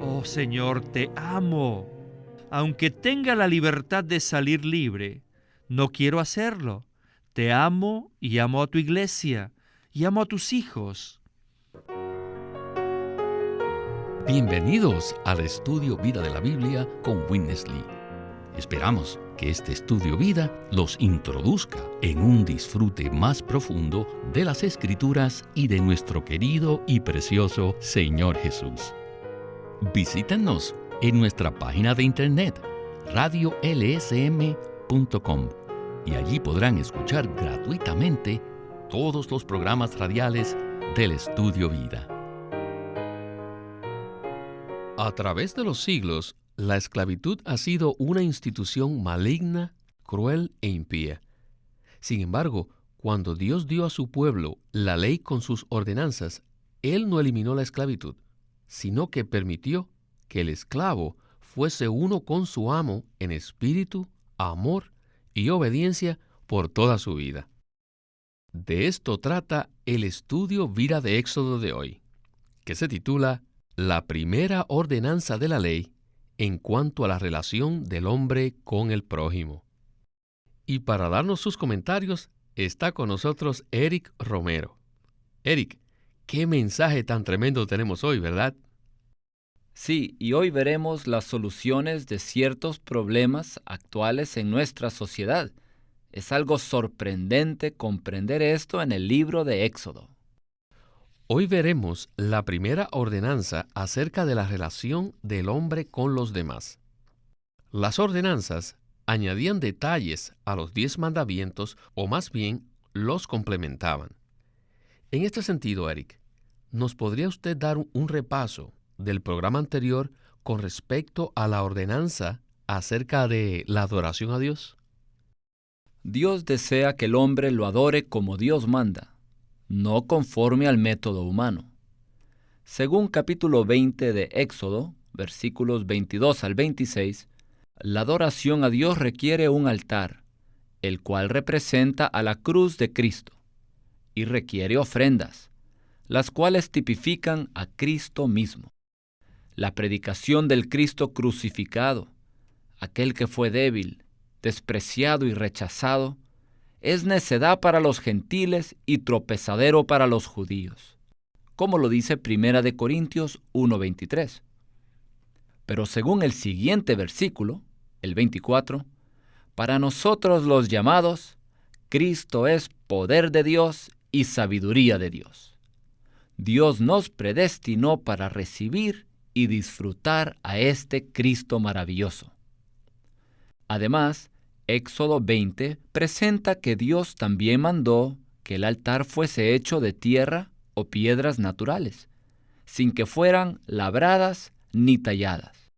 Oh Señor, te amo. Aunque tenga la libertad de salir libre, no quiero hacerlo. Te amo y amo a tu iglesia y amo a tus hijos. Bienvenidos al estudio Vida de la Biblia con Witness Lee. Esperamos que este estudio vida los introduzca en un disfrute más profundo de las Escrituras y de nuestro querido y precioso Señor Jesús. Visítenos en nuestra página de internet radiolsm.com y allí podrán escuchar gratuitamente todos los programas radiales del Estudio Vida. A través de los siglos, la esclavitud ha sido una institución maligna, cruel e impía. Sin embargo, cuando Dios dio a su pueblo la ley con sus ordenanzas, Él no eliminó la esclavitud, sino que permitió que el esclavo fuese uno con su amo en espíritu, amor y obediencia por toda su vida. De esto trata el estudio Vida de Éxodo de hoy, que se titula La primera ordenanza de la ley en cuanto a la relación del hombre con el prójimo. Y para darnos sus comentarios está con nosotros Eric Romero. Eric, qué mensaje tan tremendo tenemos hoy, ¿verdad? Sí, y hoy veremos las soluciones de ciertos problemas actuales en nuestra sociedad. Es algo sorprendente comprender esto en el libro de Éxodo. Hoy veremos la primera ordenanza acerca de la relación del hombre con los demás. Las ordenanzas añadían detalles a los 10 mandamientos, o más bien los complementaban. En este sentido, Eric, ¿nos podría usted dar un repaso del programa anterior con respecto a la ordenanza acerca de la adoración a Dios? Dios desea que el hombre lo adore como Dios manda, no conforme al método humano. Según capítulo 20 de Éxodo, versículos 22 al 26, la adoración a Dios requiere un altar, el cual representa a la cruz de Cristo, y requiere ofrendas, las cuales tipifican a Cristo mismo. La predicación del Cristo crucificado, aquel que fue débil, despreciado y rechazado, es necedad para los gentiles y tropezadero para los judíos, como lo dice 1 Corintios 1:23. Pero según el siguiente versículo, el 24, para nosotros los llamados, Cristo es poder de Dios y sabiduría de Dios. Dios nos predestinó para recibir y disfrutar a este Cristo maravilloso. Además, Éxodo 20 presenta que Dios también mandó que el altar fuese hecho de tierra o piedras naturales, sin que fueran labradas ni talladas.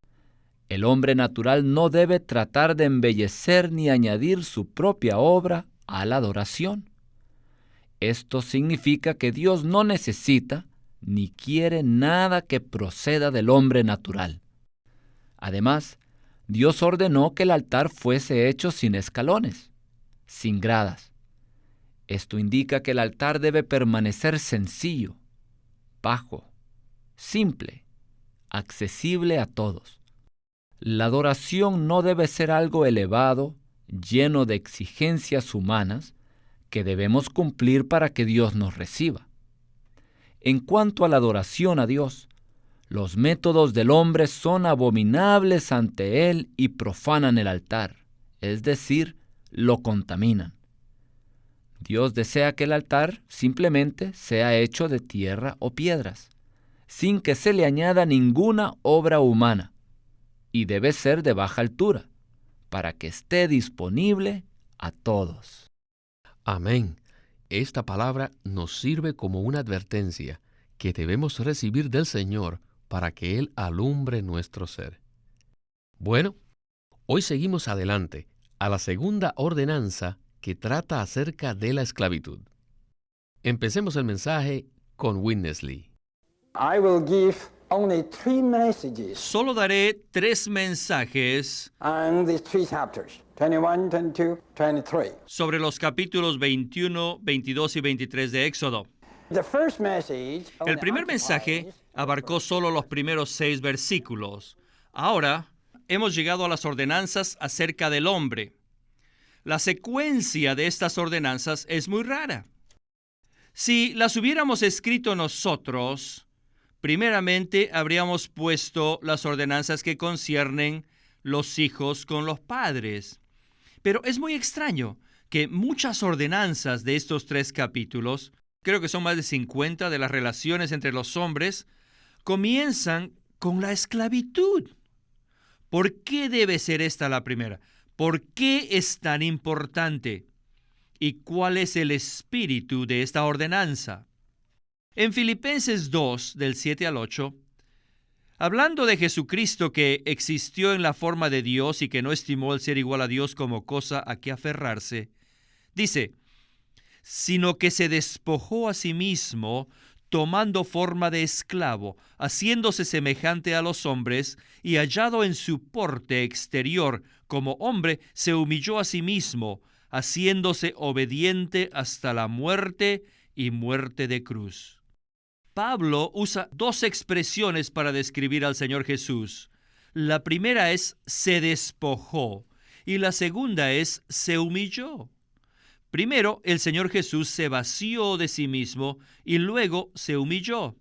El hombre natural no debe tratar de embellecer ni añadir su propia obra a la adoración. Esto significa que Dios no necesita ni quiere nada que proceda del hombre natural. Además, Dios ordenó que el altar fuese hecho sin escalones, sin gradas. Esto indica que el altar debe permanecer sencillo, bajo, simple, accesible a todos. La adoración no debe ser algo elevado, lleno de exigencias humanas que debemos cumplir para que Dios nos reciba. En cuanto a la adoración a Dios, los métodos del hombre son abominables ante Él y profanan el altar, es decir, lo contaminan. Dios desea que el altar simplemente sea hecho de tierra o piedras, sin que se le añada ninguna obra humana, y debe ser de baja altura, para que esté disponible a todos. Amén. Esta palabra nos sirve como una advertencia que debemos recibir del Señor para que Él alumbre nuestro ser. Bueno, hoy seguimos adelante a la segunda ordenanza que trata acerca de la esclavitud. Empecemos el mensaje con Witness Lee. I will give only 3 messages Solo daré 3 mensajes on these 3 chapters, 21, 22, 23. sobre los capítulos 21, 22 y 23 de Éxodo. The first message on El the primer mensaje Antipas abarcó solo los primeros 6 versículos. Ahora hemos llegado a las ordenanzas acerca del hombre. La secuencia de estas ordenanzas es muy rara. Si las hubiéramos escrito nosotros, primeramente habríamos puesto las ordenanzas que conciernen los hijos con los padres. Pero es muy extraño que muchas ordenanzas de estos 3 capítulos, creo que son más de 50 de las relaciones entre los hombres, comienzan con la esclavitud. ¿Por qué debe ser esta la primera? ¿Por qué es tan importante? ¿Y cuál es el espíritu de esta ordenanza? En Filipenses 2, del 7 al 8, hablando de Jesucristo que existió en la forma de Dios y que no estimó el ser igual a Dios como cosa a que aferrarse, dice, sino que se despojó a sí mismo, tomando forma de esclavo, haciéndose semejante a los hombres, y hallado en su porte exterior como hombre, se humilló a sí mismo, haciéndose obediente hasta la muerte y muerte de cruz. Pablo usa 2 expresiones para describir al Señor Jesús. La primera es se despojó y la segunda es se humilló. Primero, el Señor Jesús se vació de sí mismo y luego se humilló.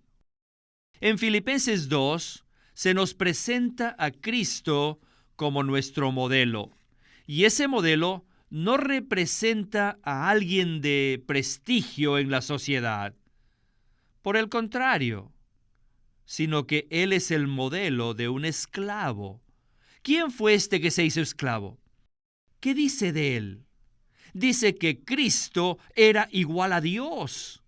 En Filipenses 2 se nos presenta a Cristo como nuestro modelo. Y ese modelo no representa a alguien de prestigio en la sociedad. Por el contrario, sino que Él es el modelo de un esclavo. ¿Quién fue este que se hizo esclavo? ¿Qué dice de Él? Dice que Cristo era igual a Dios,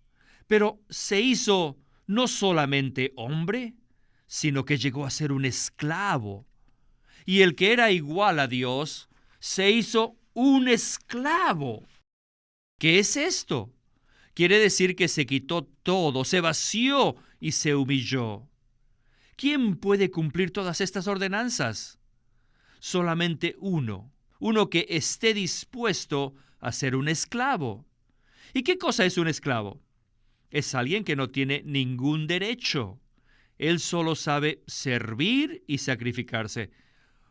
pero se hizo no solamente hombre, sino que llegó a ser un esclavo. Y el que era igual a Dios se hizo un esclavo. ¿Qué es esto? Quiere decir que se quitó todo, se vació y se humilló. ¿Quién puede cumplir todas estas ordenanzas? Solamente uno que esté dispuesto a ser un esclavo. ¿Y qué cosa es un esclavo? Es alguien que no tiene ningún derecho. Él solo sabe servir y sacrificarse.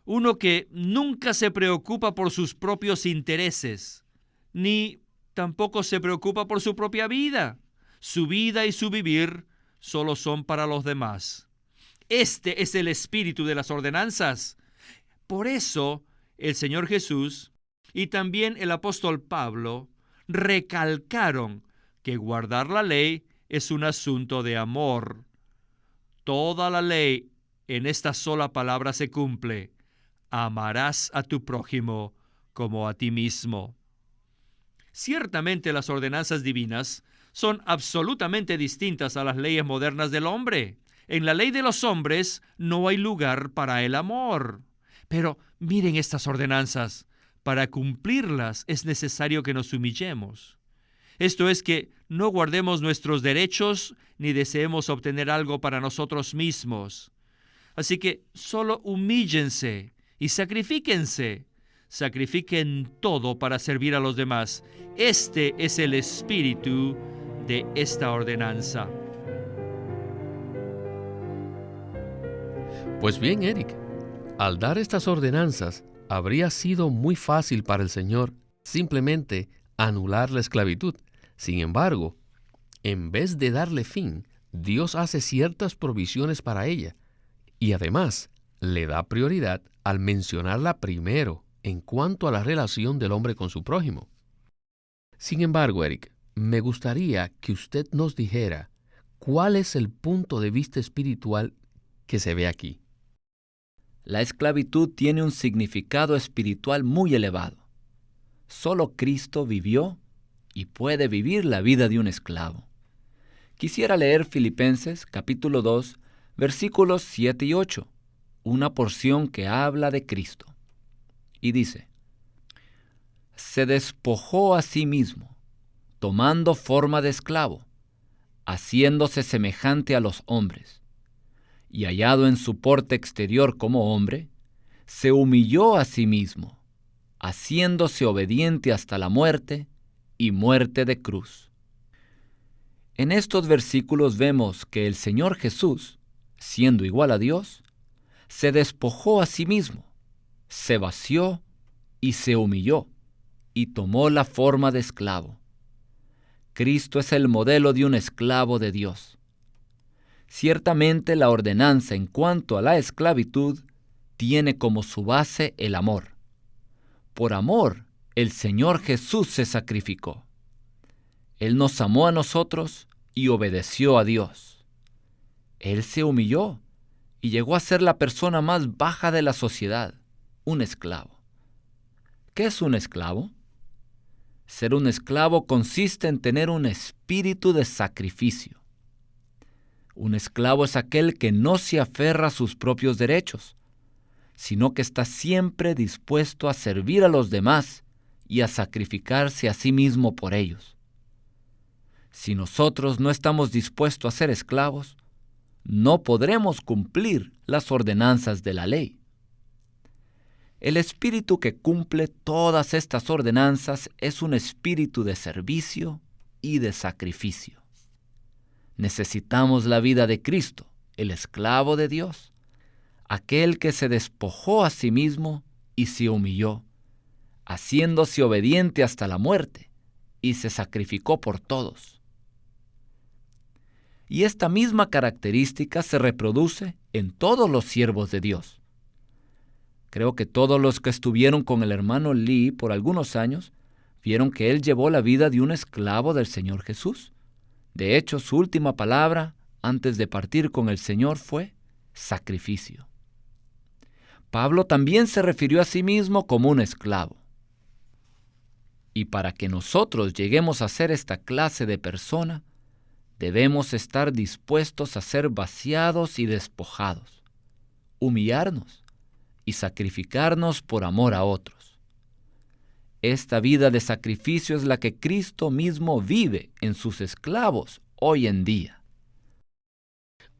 Uno que nunca se preocupa por sus propios intereses, ni tampoco se preocupa por su propia vida. Su vida y su vivir solo son para los demás. Este es el espíritu de las ordenanzas. Por eso, el Señor Jesús y también el apóstol Pablo recalcaron que guardar la ley es un asunto de amor. Toda la ley en esta sola palabra se cumple: amarás a tu prójimo como a ti mismo. Ciertamente las ordenanzas divinas son absolutamente distintas a las leyes modernas del hombre. En la ley de los hombres no hay lugar para el amor. Pero miren estas ordenanzas. Para cumplirlas es necesario que nos humillemos. Esto es que no guardemos nuestros derechos ni deseemos obtener algo para nosotros mismos. Así que solo humíllense y sacrifíquense. Sacrifiquen todo para servir a los demás. Este es el espíritu de esta ordenanza. Pues bien, Eric, al dar estas ordenanzas, habría sido muy fácil para el Señor simplemente anular la esclavitud. Sin embargo, en vez de darle fin, Dios hace ciertas provisiones para ella y además le da prioridad al mencionarla primero en cuanto a la relación del hombre con su prójimo. Sin embargo, Eric, me gustaría que usted nos dijera cuál es el punto de vista espiritual que se ve aquí. La esclavitud tiene un significado espiritual muy elevado. Solo Cristo vivió y puede vivir la vida de un esclavo. Quisiera leer Filipenses capítulo 2, versículos 7 y 8, una porción que habla de Cristo. Y dice: se despojó a sí mismo, tomando forma de esclavo, haciéndose semejante a los hombres, y hallado en su porte exterior como hombre, se humilló a sí mismo, haciéndose obediente hasta la muerte y muerte de cruz. En estos versículos vemos que el Señor Jesús siendo igual a Dios, se despojó a sí mismo, se vació y se humilló, y tomó la forma de esclavo. Cristo es el modelo de un esclavo de Dios. Ciertamente la ordenanza en cuanto a la esclavitud tiene como su base el amor. Por amor, el Señor Jesús se sacrificó. Él nos amó a nosotros y obedeció a Dios. Él se humilló y llegó a ser la persona más baja de la sociedad, un esclavo. ¿Qué es un esclavo? Ser un esclavo consiste en tener un espíritu de sacrificio. Un esclavo es aquel que no se aferra a sus propios derechos, sino que está siempre dispuesto a servir a los demás y a sacrificarse a sí mismo por ellos. Si nosotros no estamos dispuestos a ser esclavos, no podremos cumplir las ordenanzas de la ley. El espíritu que cumple todas estas ordenanzas es un espíritu de servicio y de sacrificio. Necesitamos la vida de Cristo, el esclavo de Dios, aquel que se despojó a sí mismo y se humilló, haciéndose obediente hasta la muerte, y se sacrificó por todos. Y esta misma característica se reproduce en todos los siervos de Dios. Creo que todos los que estuvieron con el hermano Lee por algunos años vieron que él llevó la vida de un esclavo del Señor Jesús. De hecho, su última palabra antes de partir con el Señor fue sacrificio. Pablo también se refirió a sí mismo como un esclavo. Y para que nosotros lleguemos a ser esta clase de persona, debemos estar dispuestos a ser vaciados y despojados, humillarnos y sacrificarnos por amor a otros. Esta vida de sacrificio es la que Cristo mismo vive en sus esclavos hoy en día.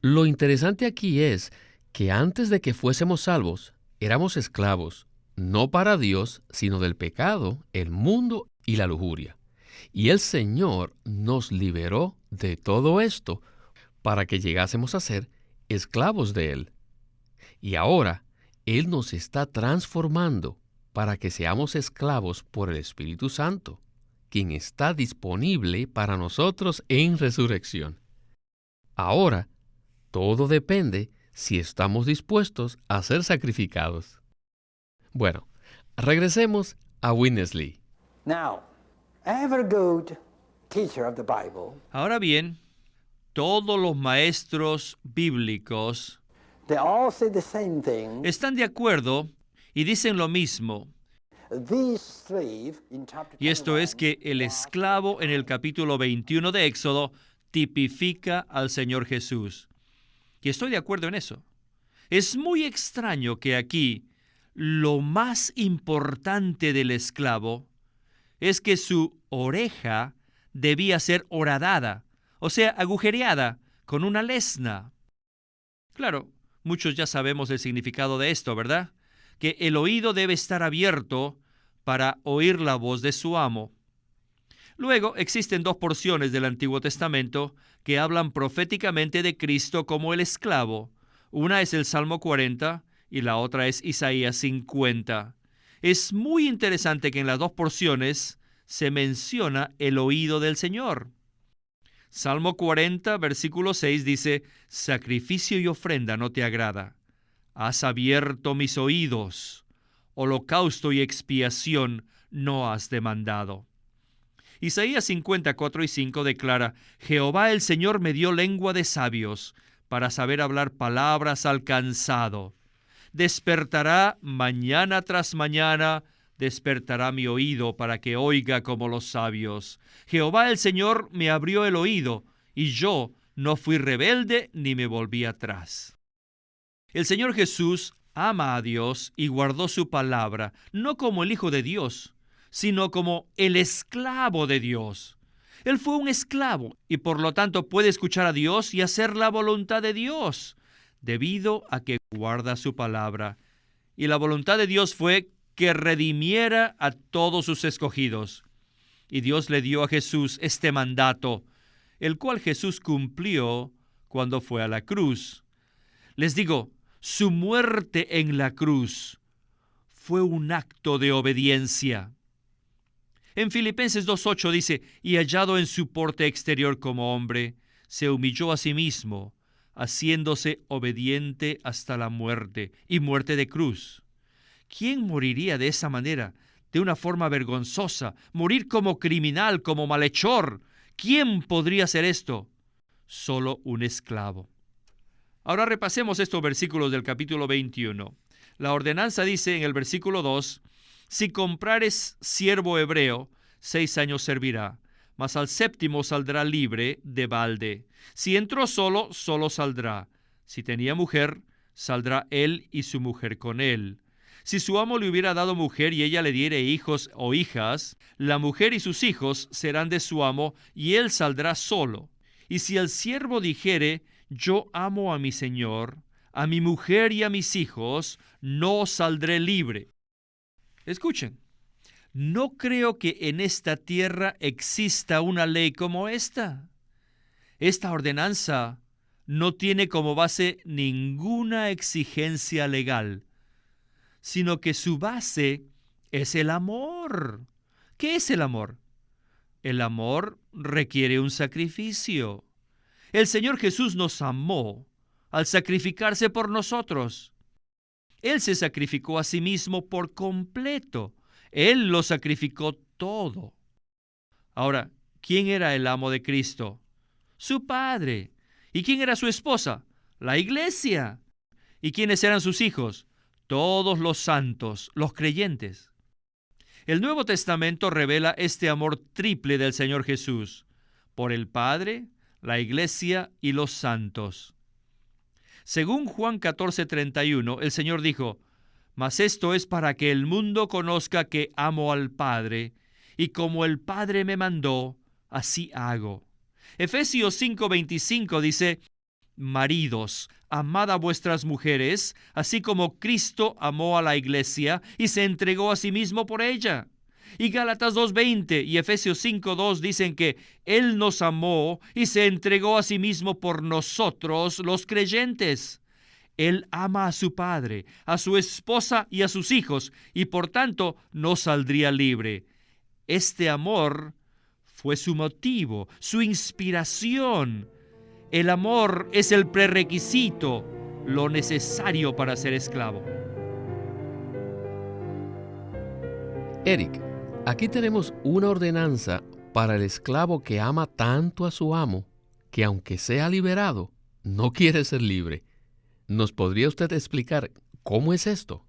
Lo interesante aquí es que antes de que fuésemos salvos, éramos esclavos, no para Dios, sino del pecado, el mundo y la lujuria. Y el Señor nos liberó de todo esto para que llegásemos a ser esclavos de Él. Y ahora, Él nos está transformando para que seamos esclavos por el Espíritu Santo, quien está disponible para nosotros en resurrección. Ahora, todo depende si estamos dispuestos a ser sacrificados. Bueno, regresemos a Witness Lee. Now, every good teacher of the Bible, Ahora bien, todos los maestros bíblicos they all say the same thing. están de acuerdo y dicen lo mismo. These slave in chapter Y esto 21 es que el esclavo en el capítulo 21 de Éxodo tipifica al Señor Jesús. Y estoy de acuerdo en eso. Es muy extraño que aquí lo más importante del esclavo es que su oreja debía ser horadada, o sea, agujereada con una lesna. Claro, muchos ya sabemos el significado de esto, ¿verdad? Que el oído debe estar abierto para oír la voz de su amo. Luego existen dos porciones del Antiguo Testamento que hablan proféticamente de Cristo como el esclavo. Una es el Salmo 40 y la otra es Isaías 50. Es muy interesante que en las dos porciones se menciona el oído del Señor. Salmo 40, versículo 6 dice: «Sacrificio y ofrenda no te agrada. Has abierto mis oídos. Holocausto y expiación no has demandado». Isaías 54 y 5 declara: «Jehová el Señor me dio lengua de sabios, para saber hablar palabras al cansado. Despertará mañana tras mañana, despertará mi oído para que oiga como los sabios. Jehová el Señor me abrió el oído, y yo no fui rebelde ni me volví atrás». El Señor Jesús ama a Dios y guardó su palabra, no como el Hijo de Dios, sino como el esclavo de Dios. Él fue un esclavo y por lo tanto puede escuchar a Dios y hacer la voluntad de Dios, debido a que guarda su palabra. Y la voluntad de Dios fue que redimiera a todos sus escogidos. Y Dios le dio a Jesús este mandato, el cual Jesús cumplió cuando fue a la cruz. Les digo, su muerte en la cruz fue un acto de obediencia. En Filipenses 2:8 dice, y hallado en su porte exterior como hombre, se humilló a sí mismo, haciéndose obediente hasta la muerte, y muerte de cruz. ¿Quién moriría de esa manera, de una forma vergonzosa, morir como criminal, como malhechor? ¿Quién podría hacer esto? Solo un esclavo. Ahora repasemos estos versículos del capítulo 21. La ordenanza dice en el versículo 2, si comprares siervo hebreo, 6 años servirá, mas al séptimo saldrá libre de balde. Si entró solo, solo saldrá. Si tenía mujer, saldrá él y su mujer con él. Si su amo le hubiera dado mujer y ella le diere hijos o hijas, la mujer y sus hijos serán de su amo y él saldrá solo. Y si el siervo dijere, yo amo a mi señor, a mi mujer y a mis hijos, no saldré libre. Escuchen, no creo que en esta tierra exista una ley como esta. Esta ordenanza no tiene como base ninguna exigencia legal, sino que su base es el amor. ¿Qué es el amor? El amor requiere un sacrificio. El Señor Jesús nos amó al sacrificarse por nosotros. Él se sacrificó a sí mismo por completo. Él lo sacrificó todo. Ahora, ¿quién era el amo de Cristo? Su Padre. ¿Y quién era su esposa? La iglesia. ¿Y quiénes eran sus hijos? Todos los santos, los creyentes. El Nuevo Testamento revela este amor triple del Señor Jesús, por el Padre, la iglesia y los santos. Según Juan 14:31, el Señor dijo, mas esto es para que el mundo conozca que amo al Padre, y como el Padre me mandó, así hago. Efesios 5:25 dice, maridos, amad a vuestras mujeres, así como Cristo amó a la iglesia y se entregó a sí mismo por ella. Y Gálatas 2:20 y Efesios 5:2 dicen que Él nos amó y se entregó a sí mismo por nosotros, los creyentes. Él ama a su padre, a su esposa y a sus hijos, y por tanto no saldría libre. Este amor fue su motivo, su inspiración. El amor es el prerequisito, lo necesario para ser esclavo. Eric, aquí tenemos una ordenanza para el esclavo que ama tanto a su amo, que aunque sea liberado, no quiere ser libre. ¿Nos podría usted explicar cómo es esto?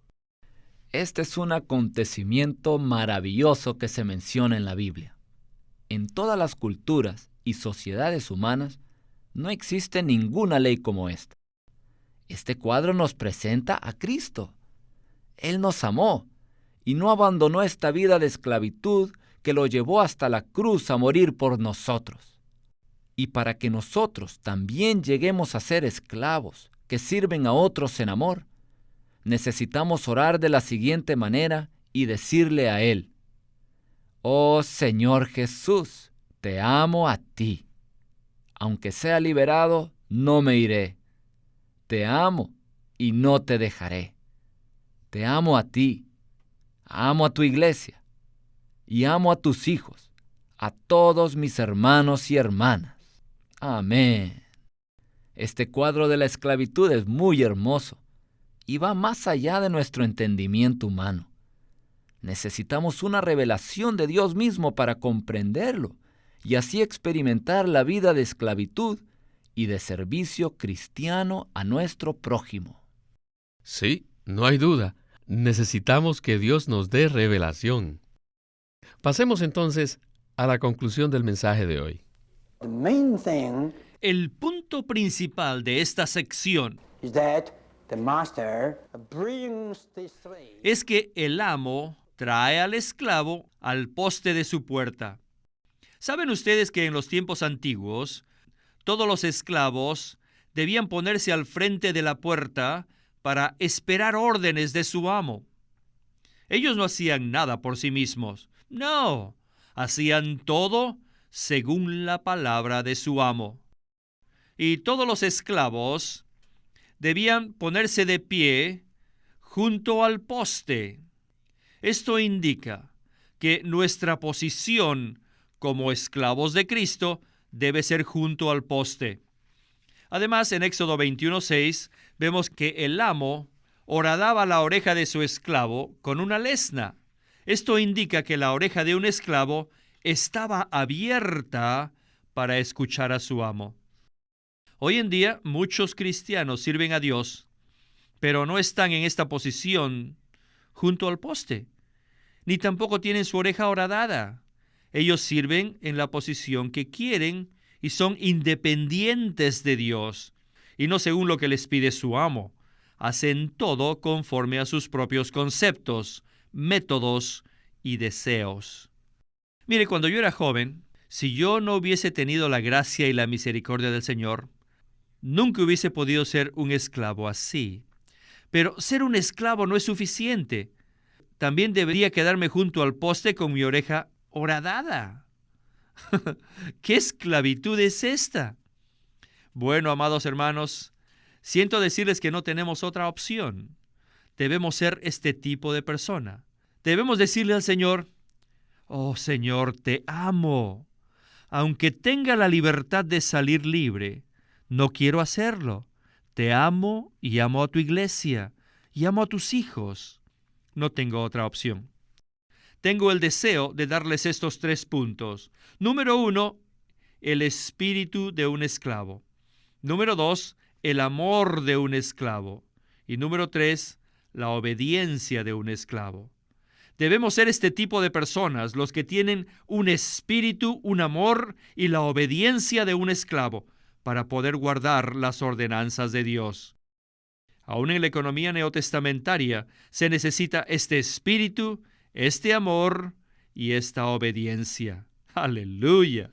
Este es un acontecimiento maravilloso que se menciona en la Biblia. En todas las culturas y sociedades humanas, no existe ninguna ley como esta. Este cuadro nos presenta a Cristo. Él nos amó y no abandonó esta vida de esclavitud que lo llevó hasta la cruz a morir por nosotros. Y para que nosotros también lleguemos a ser esclavos que sirven a otros en amor, necesitamos orar de la siguiente manera y decirle a Él, oh Señor Jesús, te amo a ti. Aunque sea liberado, no me iré. Te amo y no te dejaré. Te amo a ti, amo a tu iglesia y amo a tus hijos, a todos mis hermanos y hermanas. Amén. Este cuadro de la esclavitud es muy hermoso y va más allá de nuestro entendimiento humano. Necesitamos una revelación de Dios mismo para comprenderlo y así experimentar la vida de esclavitud y de servicio cristiano a nuestro prójimo. Sí, no hay duda. Necesitamos que Dios nos dé revelación. Pasemos entonces a la conclusión del mensaje de hoy. The main thing El punto principal de esta sección is that the master brings the slave. es que el amo trae al esclavo al poste de su puerta. ¿Saben ustedes que en los tiempos antiguos, todos los esclavos debían ponerse al frente de la puerta para esperar órdenes de su amo? Ellos no hacían nada por sí mismos. No, hacían todo según la palabra de su amo. Y todos los esclavos debían ponerse de pie junto al poste. Esto indica que nuestra posición como esclavos de Cristo debe ser junto al poste. Además, en Éxodo 21:6 vemos que el amo horadaba la oreja de su esclavo con una lesna. Esto indica que la oreja de un esclavo estaba abierta para escuchar a su amo. Hoy en día, muchos cristianos sirven a Dios, pero no están en esta posición junto al poste, ni tampoco tienen su oreja horadada. Ellos sirven en la posición que quieren y son independientes de Dios, y no según lo que les pide su amo. Hacen todo conforme a sus propios conceptos, métodos y deseos. Mire, cuando yo era joven, si yo no hubiese tenido la gracia y la misericordia del Señor, nunca hubiese podido ser un esclavo así. Pero ser un esclavo no es suficiente. También debería quedarme junto al poste con mi oreja horadada. ¿Qué esclavitud es esta? Bueno, amados hermanos, siento decirles que no tenemos otra opción. Debemos ser este tipo de persona. Debemos decirle al Señor: oh Señor, te amo. Aunque tenga la libertad de salir libre, no quiero hacerlo. Te amo y amo a tu iglesia y amo a tus hijos. No tengo otra opción. Tengo el deseo de darles estos 3 puntos. Número 1, el espíritu de un esclavo. Número 2, el amor de un esclavo. Y número 3, la obediencia de un esclavo. Debemos ser este tipo de personas, los que tienen un espíritu, un amor y la obediencia de un esclavo, para poder guardar las ordenanzas de Dios. Aún en la economía neotestamentaria se necesita este espíritu, este amor y esta obediencia. ¡Aleluya!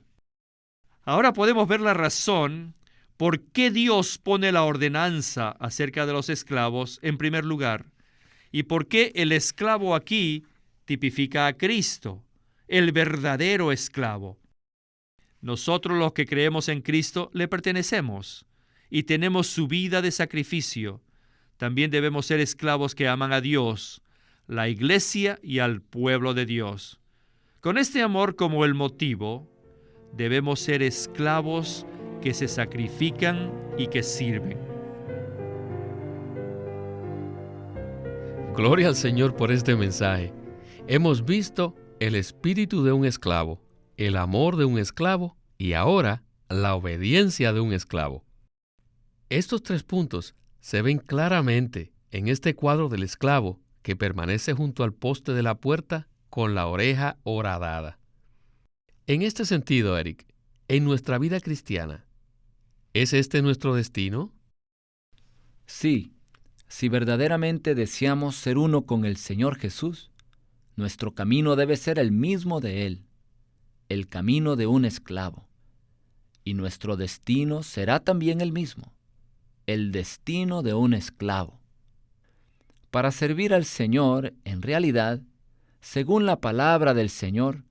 Ahora podemos ver la razón por qué Dios pone la ordenanza acerca de los esclavos en primer lugar, y por qué el esclavo aquí tipifica a Cristo, el verdadero esclavo. Nosotros los que creemos en Cristo le pertenecemos y tenemos su vida de sacrificio. También debemos ser esclavos que aman a Dios, la iglesia y al pueblo de Dios. Con este amor como el motivo, debemos ser esclavos que se sacrifican y que sirven. Gloria al Señor por este mensaje. Hemos visto el espíritu de un esclavo, el amor de un esclavo y ahora la obediencia de un esclavo. Estos 3 puntos se ven claramente en este cuadro del esclavo que permanece junto al poste de la puerta con la oreja horadada. En este sentido, Eric, en nuestra vida cristiana, ¿es este nuestro destino? Sí, si verdaderamente deseamos ser uno con el Señor Jesús, nuestro camino debe ser el mismo de Él, el camino de un esclavo. Y nuestro destino será también el mismo, el destino de un esclavo. Para servir al Señor, en realidad, según la palabra del Señor,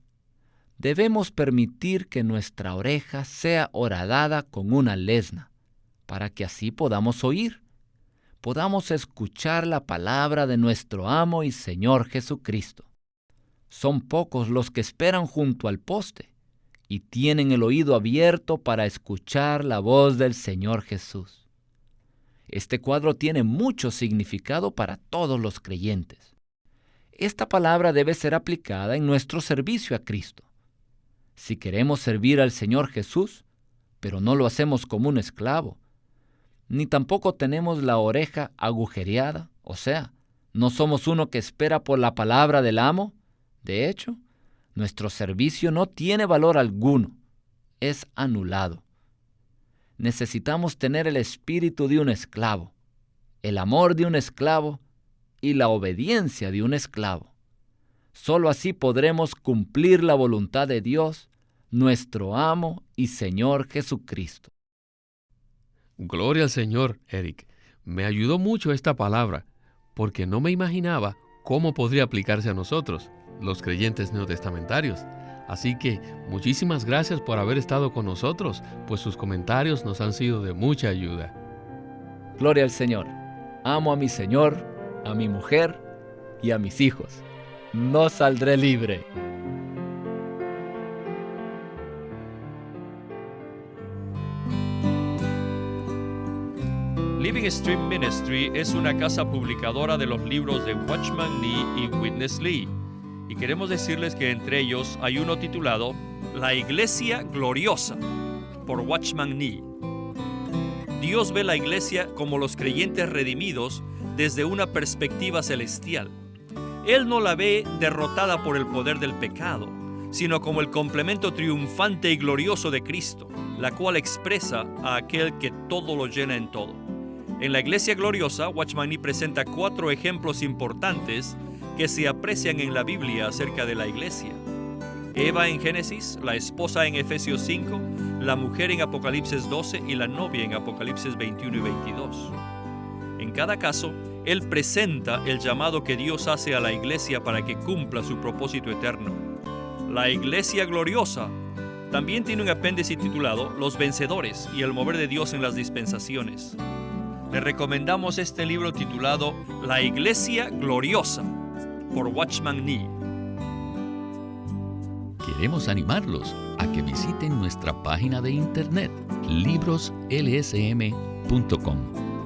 debemos permitir que nuestra oreja sea horadada con una lesna, para que así podamos oír, podamos escuchar la palabra de nuestro amo y Señor Jesucristo. Son pocos los que esperan junto al poste y tienen el oído abierto para escuchar la voz del Señor Jesús. Este cuadro tiene mucho significado para todos los creyentes. Esta palabra debe ser aplicada en nuestro servicio a Cristo. Si queremos servir al Señor Jesús, pero no lo hacemos como un esclavo, ni tampoco tenemos la oreja agujereada, o sea, no somos uno que espera por la palabra del amo, de hecho, nuestro servicio no tiene valor alguno, es anulado. Necesitamos tener el espíritu de un esclavo, el amor de un esclavo y la obediencia de un esclavo. Solo así podremos cumplir la voluntad de Dios, nuestro amo y Señor Jesucristo. Gloria al Señor, Eric. Me ayudó mucho esta palabra, porque no me imaginaba cómo podría aplicarse a nosotros, los creyentes neotestamentarios. Así que muchísimas gracias por haber estado con nosotros, pues sus comentarios nos han sido de mucha ayuda. Gloria al Señor. Amo a mi Señor, a mi mujer y a mis hijos. No saldré libre. Living Stream Ministry es una casa publicadora de los libros de Watchman Nee y Witness Lee. Y queremos decirles que entre ellos hay uno titulado La Iglesia Gloriosa, por Watchman Nee. Dios ve la iglesia como los creyentes redimidos desde una perspectiva celestial. Él no la ve derrotada por el poder del pecado, sino como el complemento triunfante y glorioso de Cristo, la cual expresa a aquel que todo lo llena en todo. En la Iglesia Gloriosa, Watchman Nee presenta 4 ejemplos importantes que se aprecian en la Biblia acerca de la iglesia. Eva en Génesis, la esposa en Efesios 5, la mujer en Apocalipsis 12 y la novia en Apocalipsis 21 y 22. En cada caso, él presenta el llamado que Dios hace a la iglesia para que cumpla su propósito eterno. La Iglesia Gloriosa también tiene un apéndice titulado Los Vencedores y el mover de Dios en las dispensaciones. Le recomendamos este libro titulado La Iglesia Gloriosa, por Watchman Nee. Queremos animarlos a que visiten nuestra página de internet, libroslsm.com.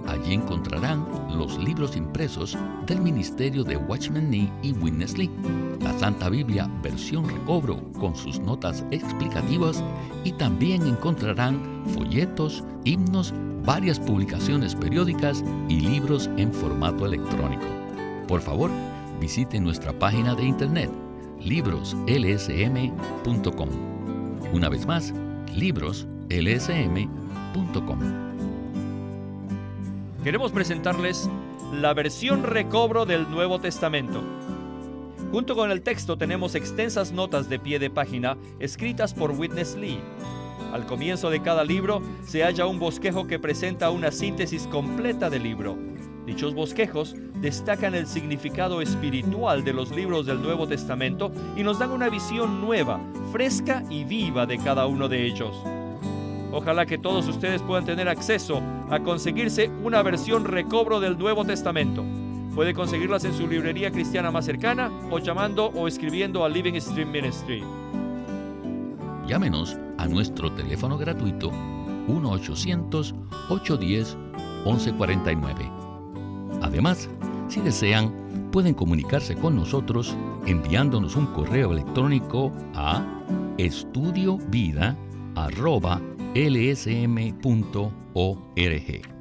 Allí encontrarán los libros impresos del ministerio de Watchman Nee y Witness Lee, la Santa Biblia versión recobro con sus notas explicativas, y también encontrarán folletos, himnos, varias publicaciones periódicas y libros en formato electrónico. Por favor, visiten nuestra página de internet, libroslsm.com. Una vez más, libroslsm.com. Queremos presentarles la versión recobro del Nuevo Testamento. Junto con el texto tenemos extensas notas de pie de página escritas por Witness Lee. Al comienzo de cada libro se halla un bosquejo que presenta una síntesis completa del libro. Dichos bosquejos destacan el significado espiritual de los libros del Nuevo Testamento y nos dan una visión nueva, fresca y viva de cada uno de ellos. Ojalá que todos ustedes puedan tener acceso a conseguirse una versión recobro del Nuevo Testamento. Puede conseguirlas en su librería cristiana más cercana o llamando o escribiendo a Living Stream Ministry. Llámenos a nuestro teléfono gratuito 1-800-810-1149. Además, si desean, pueden comunicarse con nosotros enviándonos un correo electrónico a estudiovida@lsm.org.